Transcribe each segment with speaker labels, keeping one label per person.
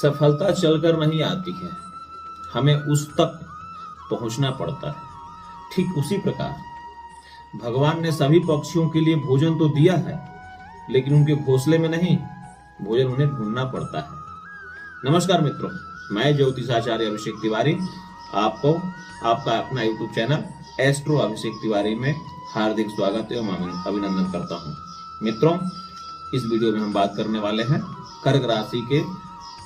Speaker 1: सफलता चलकर नहीं आती है, हमें उस तक पहुंचना पड़ता है। ठीक उसी प्रकार भगवान ने सभी पक्षियों के लिए भोजन तो दिया है, लेकिन उनके घोंसले में नहीं, भोजन उन्हें ढूंढना पड़ता है। नमस्कार मित्रों, मैं ज्योतिषाचार्य अभिषेक तिवारी आपको आपका अपना YouTube channel astro Abhishek Tiwari में हार्दिक स्वागत एवं अभिनंदन करता हूं। मित्रों, इस वीडियो में हम बात करने वाले हैं कर्क राशि के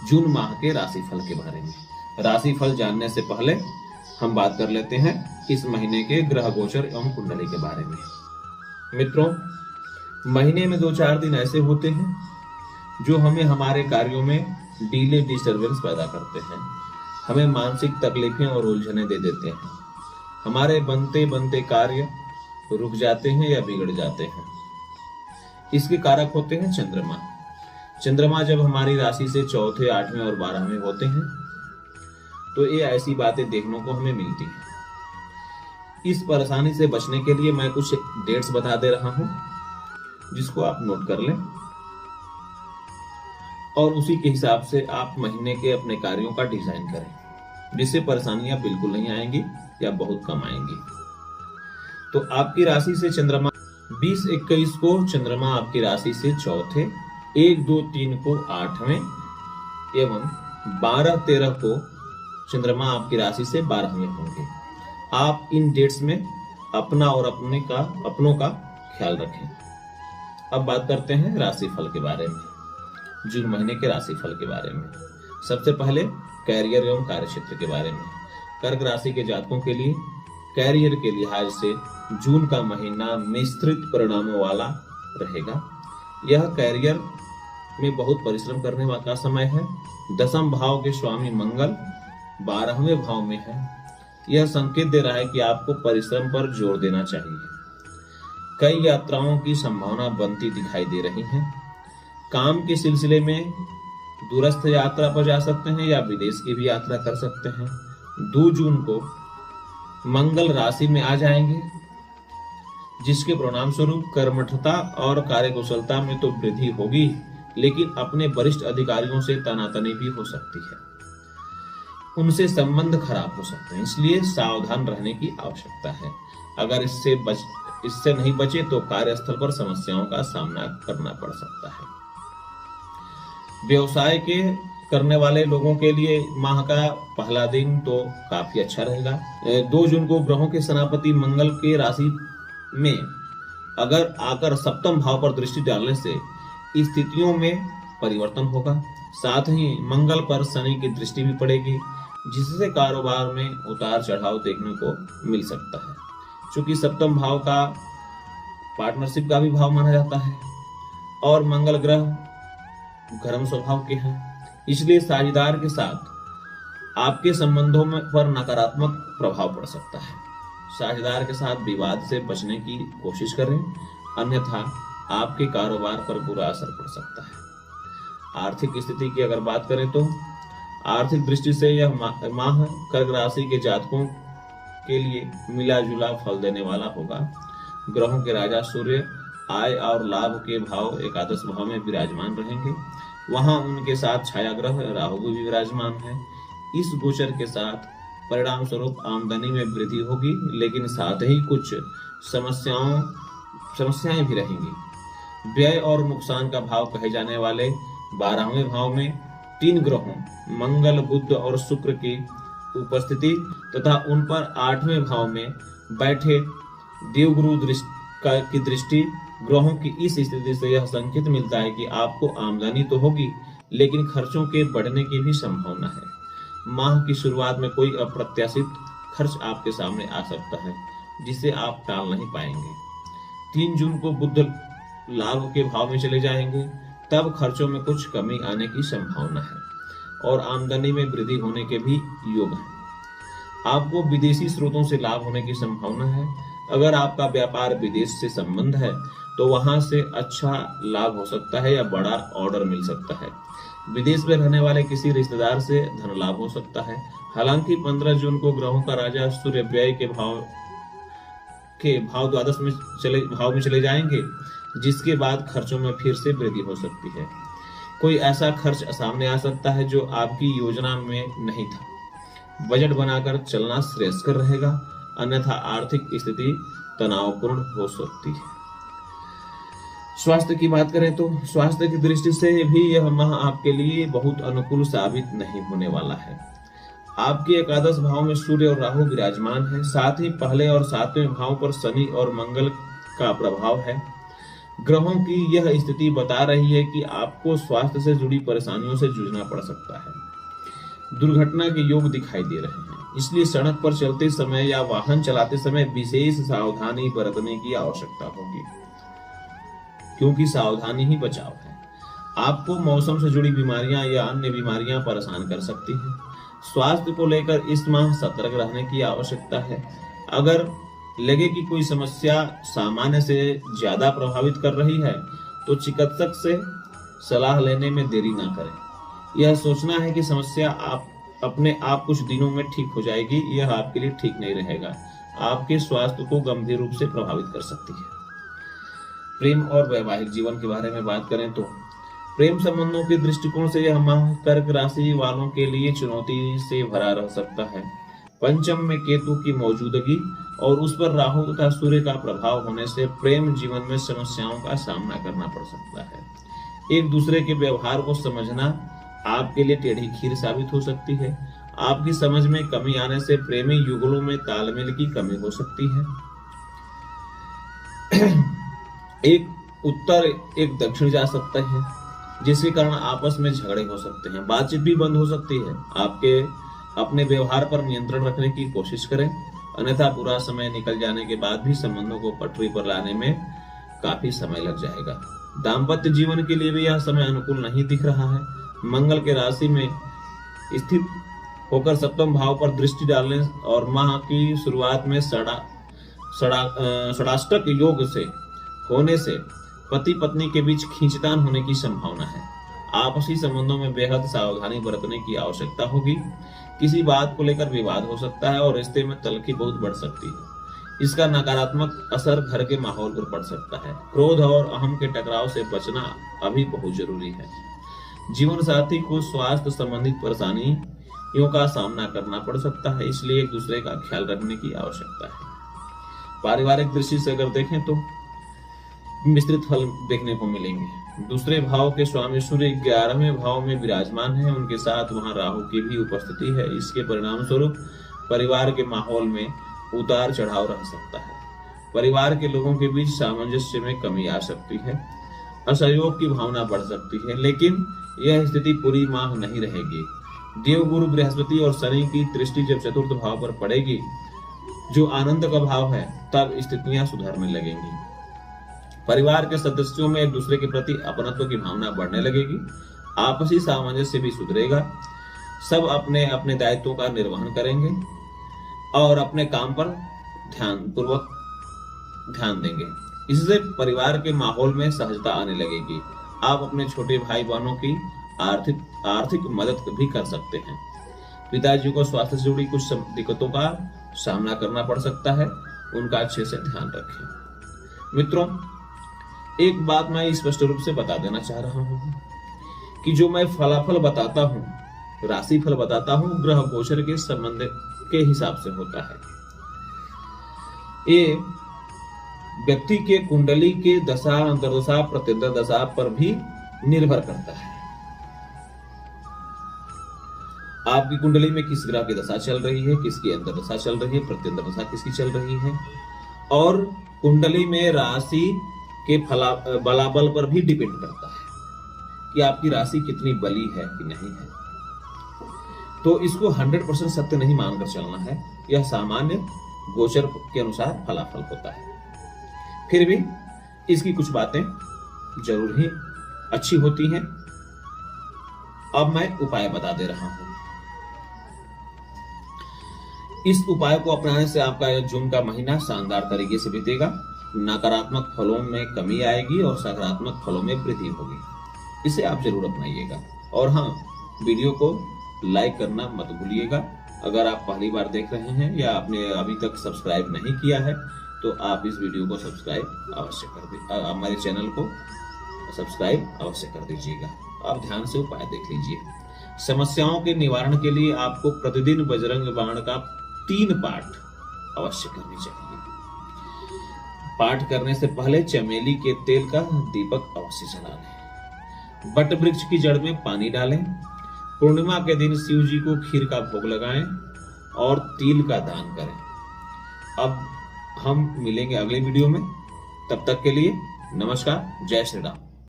Speaker 1: जून माह के राशिफल के बारे में। राशिफल जानने से पहले हम बात कर लेते हैं इस महीने के ग्रह गोचर एवं कुंडली के बारे में। मित्रों, महीने में 2-4 दिन ऐसे होते हैं जो हमें हमारे कार्यों में डिले डिस्टरबेंस पैदा करते हैं, हमें मानसिक तकलीफें और उलझने दे देते हैं। हमारे बनते बनते कार्य रुक जाते हैं या बिगड़ जाते हैं। इसके कारक होते हैं चंद्रमा। चंद्रमा जब हमारी राशि से चौथे, 8वें और 12वें होते हैं तो ये ऐसी बातें देखने को हमें मिलती हैं। इस परेशानी से बचने के लिए मैं कुछ डेट्स बता दे रहा हूं, जिसको आप नोट कर लें और उसी के हिसाब से आप महीने के अपने कार्यों का डिजाइन करें, जिससे परेशानियां बिल्कुल नहीं आएंगी या बहुत कम आएंगी। तो आपकी राशि से चंद्रमा 20-21 को चंद्रमा आपकी राशि से चौथे, 1-2-3 को 8वें एवं 12-13 को चंद्रमा आपकी राशि से 12वें होंगे। आप इन डेट्स में अपना और अपनों का ख्याल रखें। अब बात करते हैं राशिफल के बारे में, जून महीने के राशिफल के बारे में। सबसे पहले कैरियर एवं कार्यक्षेत्र के बारे में। कर्क राशि के जातकों के लिए कैरियर के लिहाज से जून का महीना मिश्रित परिणामों वाला रहेगा। यह कैरियर में बहुत परिश्रम करने का समय है। 10वें भाव के स्वामी मंगल 12वें भाव में है। यह संकेत दे रहा है कि आपको परिश्रम पर जोर देना चाहिए। कई यात्राओं की संभावना बनती दिखाई दे रही है। काम के सिलसिले में दूरस्थ यात्रा पर जा सकते हैं या विदेश की भी यात्रा कर सकते हैं। 2 जून को मंगल राशि में आ जाएंगे, जिसके परिणाम स्वरूप कर्मठता और कार्यकुशलता में तो वृद्धि होगी, लेकिन अपने वरिष्ठ अधिकारियों से तनातनी भी हो सकती है। उनसे संबंध खराब हो सकते हैं, इसलिए सावधान रहने की आवश्यकता है। अगर इससे नहीं बचे तो कार्यस्थल पर समस्याओं का सामना करना पड़ सकता है। व्यवसाय के करने वाले लोगों के लिए माह का पहला दिन तो काफी अच्छा रहेगा। 2 जून को ग्रहों के सेनापति मंगल के राशि में अगर आकर 7वें भाव पर दृष्टि डालने से स्थितियों में परिवर्तन होगा। साथ ही मंगल पर शनि की दृष्टि भी पड़ेगी, जिससे कारोबार में उतार चढ़ाव देखने को मिल सकता है। चूंकि 7वें भाव का पार्टनरशिप का भी भाव माना जाता है और मंगल ग्रह गर्म स्वभाव के हैं, इसलिए साझेदार के साथ आपके संबंधों में पर नकारात्मक प्रभाव पड़ सकता है। साझेदार के साथ विवाद से बचने की कोशिश करें, अन्यथा आपके कारोबार पर बुरा असर पड़ सकता है। आर्थिक स्थिति की अगर बात करें तो आर्थिक दृष्टि से यह माह कर्क राशि के जातकों के लिए मिला जुला फल देने वाला होगा। ग्रहों के राजा सूर्य आय और लाभ के भाव एकादश भाव में विराजमान रहेंगे। वहां उनके साथ छाया ग्रह राहु भी विराजमान है। इस गोचर के साथ परिणाम स्वरूप आमदनी में वृद्धि होगी, लेकिन साथ ही कुछ समस्याएं भी रहेंगी। व्यय और नुकसान का भाव कहे जाने वाले 12वें भाव में 3 ग्रहों मंगल, बुध और शुक्र की उपस्थिति तथा उन पर 8वें भाव में बैठे देवगुरु की दृष्टि ग्रहों की इस स्थिति से यह संकेत मिलता है कि आपको आमदनी तो होगी, लेकिन खर्चों के बढ़ने की भी संभावना है। माह की शुरुआत में कोई अप्रत्याशित खर्च आपके सामने आ सकता है, जिसे आप टाल नहीं पाएंगे। 3 जून को बुध लाभ के भाव में चले जाएंगे, तब खर्चों में कुछ कमी आने की संभावना है और आमदनी में वृद्धि होने के भी योग है। आपको विदेशी स्रोतों से लाभ होने की संभावना है। अगर आपका व्यापार विदेश से संबंध है तो वहां से अच्छा लाभ हो सकता है या बड़ा ऑर्डर मिल सकता है। विदेश में रहने वाले किसी रिश्तेदार से धन लाभ हो सकता है। हालांकि 15 जून को ग्रहों का राजा सूर्य व्यय के भाव द्वादश में चले जाएंगे, जिसके बाद खर्चों में फिर से वृद्धि हो सकती है। कोई ऐसा खर्च सामने आ सकता है जो आपकी योजना में नहीं था। बजट बनाकर चलना श्रेयस्कर रहेगा, अन्यथा आर्थिक स्थिति तनावपूर्ण हो सकती है। स्वास्थ्य की बात करें तो स्वास्थ्य की दृष्टि से भी यह माह आपके लिए बहुत अनुकूल साबित नहीं होने वाला है। आपके एकादश भाव में सूर्य और राहु विराजमान है, साथ ही पहले और सातवें भाव पर शनि और मंगल का प्रभाव है। ग्रहों की यह स्थिति बता रही है कि आपको स्वास्थ्य से जुड़ी परेशानियों से जूझना पड़ सकता है। दुर्घटना के योग दिखाई दे रहे हैं, इसलिए सड़क पर चलते समय या वाहन चलाते समय विशेष सावधानी बरतने की आवश्यकता होगी, क्योंकि सावधानी ही बचाव है। आपको मौसम से जुड़ी बीमारियां या अन्य बीमारियां परेशान कर सकती हैं। स्वास्थ्य को लेकर इस माह सतर्क रहने की आवश्यकता है। अगर लगे कि कोई समस्या सामान्य से ज्यादा प्रभावित कर रही है तो चिकित्सक से सलाह लेने में देरी ना करें। यह सोचना है कि समस्या अपने आप कुछ दिनों में ठीक हो जाएगी, यह आपके लिए ठीक नहीं रहेगा, आपके स्वास्थ्य को गंभीर रूप से प्रभावित कर सकती है। प्रेम और वैवाहिक जीवन के बारे में बात करें तो प्रेम संबंधों के दृष्टिकोण से यह माह कर्क राशि वालों के लिए चुनौती से भरा रह सकता है। पंचम में केतु की मौजूदगी और उस पर राहु तथा सूर्य का प्रभाव होने से प्रेम जीवन में समस्याओं का सामना करना पड़ सकता है। एक दूसरे के व्यवहार को समझना आपके लिए टेढ़ी खीर साबित हो सकती है। आपकी समझ में कमी आने से प्रेमी युगलों में तालमेल की कमी हो सकती है। एक उत्तर एक दक्षिण जा सकता है, जिसके कारण आपस में झगड़े हो सकते हैं, बातचीत भी बंद हो सकती है। आपके अपने व्यवहार पर नियंत्रण रखने की कोशिश करें, अन्यथा पूरा समय निकल जाने के बाद भी संबंधों को पटरी पर लाने में काफी समय लग जाएगा। दाम्पत्य जीवन के लिए भी यह समय अनुकूल नहीं दिख रहा है। मंगल के राशि में स्थित होकर सप्तम भाव पर दृष्टि डालने और माह की शुरुआत में षडाष्टक योग से होने से पति पत्नी के बीच खींचतान होने की संभावना है। आपसी संबंधों में बेहद सावधानी बरतने की आवश्यकता होगी। किसी बात को लेकर विवाद हो सकता है और रिश्ते में तल्खी बहुत बढ़ सकती है। इसका नकारात्मक असर घर के माहौल पर पड़ सकता है। क्रोध और अहम के टकराव से बचना अभी बहुत जरूरी है। जीवन साथी को स्वास्थ्य संबंधित परेशानियों का सामना करना पड़ सकता है, इसलिए एक दूसरे का ख्याल रखने की आवश्यकता है। पारिवारिक दृष्टि से अगर देखें तो मिश्रित फल देखने को मिलेंगे। दूसरे भाव के स्वामी सूर्य 11वें भाव में विराजमान है, उनके साथ वहां राहु की भी उपस्थिति है। इसके परिणाम स्वरूप परिवार के माहौल में उतार चढ़ाव रह सकता है। परिवार के लोगों के बीच सामंजस्य में कमी आ सकती है, असहयोग की भावना बढ़ सकती है, लेकिन यह स्थिति पूरी माह नहीं रहेगी। देवगुरु बृहस्पति और शनि की दृष्टि जब चतुर्थ भाव पर पड़ेगी, जो आनंद का भाव है, तब स्थितियां सुधरने लगेंगी। परिवार के सदस्यों में एक दूसरे के प्रति अपनत्व की भावना बढ़ने लगेगी। आपसी सामंजस्य भी सुधरेगा। सब अपने अपने दायित्वों का निर्वहन करेंगे और अपने काम पर ध्यानपूर्वक ध्यान देंगे। इससे परिवार के माहौल में सहजता आने लगेगी। आप अपने छोटे भाई बहनों की आर्थिक मदद भी कर सकते हैं। पिताजी को स्वास्थ्य से जुड़ी कुछ दिक्कतों का सामना करना पड़ सकता है, उनका अच्छे से ध्यान रखें। मित्रों, एक बात मैं स्पष्ट रूप से बता देना चाह रहा हूं कि जो मैं फलाफल बताता हूं, राशिफल बताता हूं, ग्रह गोचर के संबंध के हिसाब से होता है। ये व्यक्ति के कुंडली के दशा, अंतर्दशा, प्रत्यंतर दशा पर भी निर्भर करता है। आपकी कुंडली में किस ग्रह की दशा चल रही है, किसकी अंतर्दशा चल रही है, प्रत्यंतर दशा किसकी चल रही है, और कुंडली में राशि के बलाबल पर भी डिपेंड करता है कि आपकी राशि कितनी बली है कि नहीं है। तो इसको 100% सत्य नहीं मानकर चलना है। यह सामान्य गोचर के अनुसार फलाफल होता है। फिर भी इसकी कुछ बातें जरूर ही अच्छी होती हैं। अब मैं उपाय बता दे रहा हूं। इस उपाय को अपनाने से आपका यह जून का महीना शानदार तरीके से बीतेगा। नकारात्मक फलों में कमी आएगी और सकारात्मक फलों में वृद्धि होगी। इसे आप जरूर अपनाइएगा। और हाँ, वीडियो को लाइक करना मत भूलिएगा। अगर आप पहली बार देख रहे हैं या आपने अभी तक सब्सक्राइब नहीं किया है तो आप इस वीडियो को सब्सक्राइब अवश्य कर दीजिए, हमारे चैनल को सब्सक्राइब अवश्य कर दीजिएगा। आप ध्यान से उपाय देख लीजिए। समस्याओं के निवारण के लिए आपको प्रतिदिन बजरंग बाण का 3 पाठ अवश्य करनी चाहिए। पाठ करने से पहले चमेली के तेल का दीपक अवश्य जला लें। बट वृक्ष की जड़ में पानी डालें। पूर्णिमा के दिन शिव जी को खीर का भोग लगाएं और तिल का दान करें। अब हम मिलेंगे अगले वीडियो में। तब तक के लिए नमस्कार। जय श्री राम।